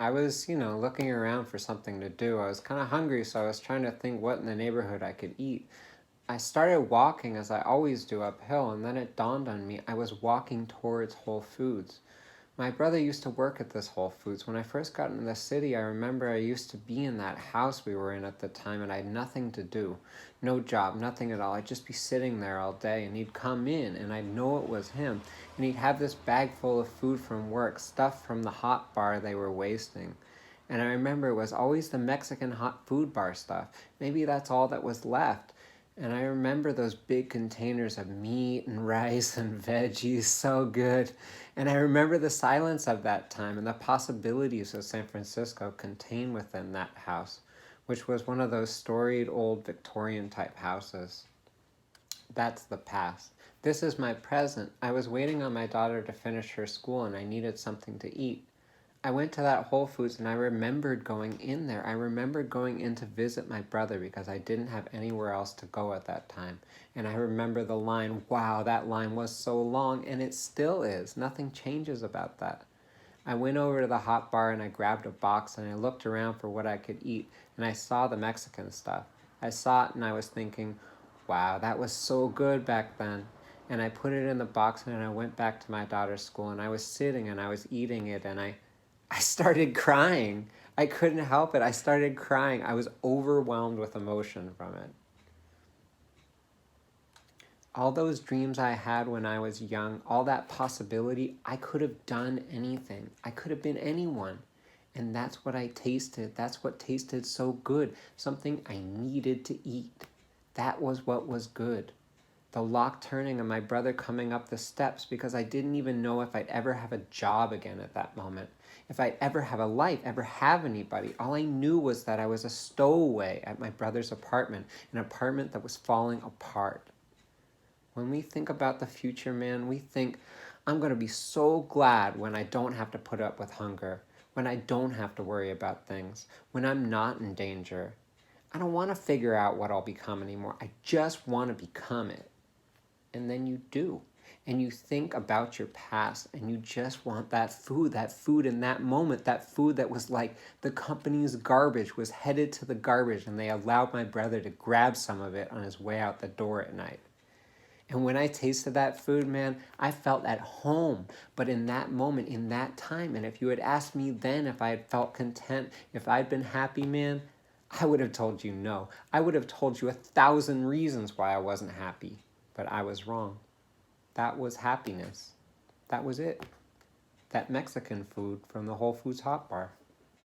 I was, looking around for something to do. I was kind of hungry, so I was trying to think what in the neighborhood I could eat. I started walking as I always do uphill, and then it dawned on me I was walking towards Whole Foods. My brother used to work at this Whole Foods. When I first got into the city, I remember I used to be in that house we were in at the time, and I had nothing to do. No job, nothing at all. I'd just be sitting there all day, and he'd come in, and I'd know it was him. And he'd have this bag full of food from work, stuff from the hot bar they were wasting. And I remember it was always the Mexican hot food bar stuff. Maybe that's all that was left. And I remember those big containers of meat and rice and veggies, so good. And I remember the silence of that time and the possibilities of San Francisco contained within that house, which was one of those storied old Victorian type houses. That's the past. This is my present. I was waiting on my daughter to finish her school and I needed something to eat. I went to that Whole Foods and I remembered going in there. I remembered going in to visit my brother because I didn't have anywhere else to go at that time. And I remember the line. Wow, that line was so long, and it still is. Nothing changes about that. I went over to the hot bar and I grabbed a box and I looked around for what I could eat, and I saw the Mexican stuff. I saw it and I was thinking, wow, that was so good back then. And I put it in the box and I went back to my daughter's school and I was sitting and I was eating it and I started crying. I couldn't help it. I started crying. I was overwhelmed with emotion from it. All those dreams I had when I was young, all that possibility, I could have done anything. I could have been anyone. And that's what I tasted. That's what tasted so good. Something I needed to eat. That was what was good. The lock turning and my brother coming up the steps, because I didn't even know if I'd ever have a job again at that moment. If I'd ever have a life, ever have anybody. All I knew was that I was a stowaway at my brother's apartment, an apartment that was falling apart. When we think about the future, man, we think, I'm going to be so glad when I don't have to put up with hunger, when I don't have to worry about things, when I'm not in danger. I don't want to figure out what I'll become anymore. I just want to become it. And then you do. And you think about your past and you just want that food in that moment, that food that was like the company's garbage was headed to the garbage and they allowed my brother to grab some of it on his way out the door at night. And when I tasted that food, man, I felt at home. But in that moment, in that time, and if you had asked me then if I had felt content, if I'd been happy, man, I would have told you no. I would have told you 1,000 reasons why I wasn't happy. But I was wrong. That was happiness. That was it. That Mexican food from the Whole Foods hot bar.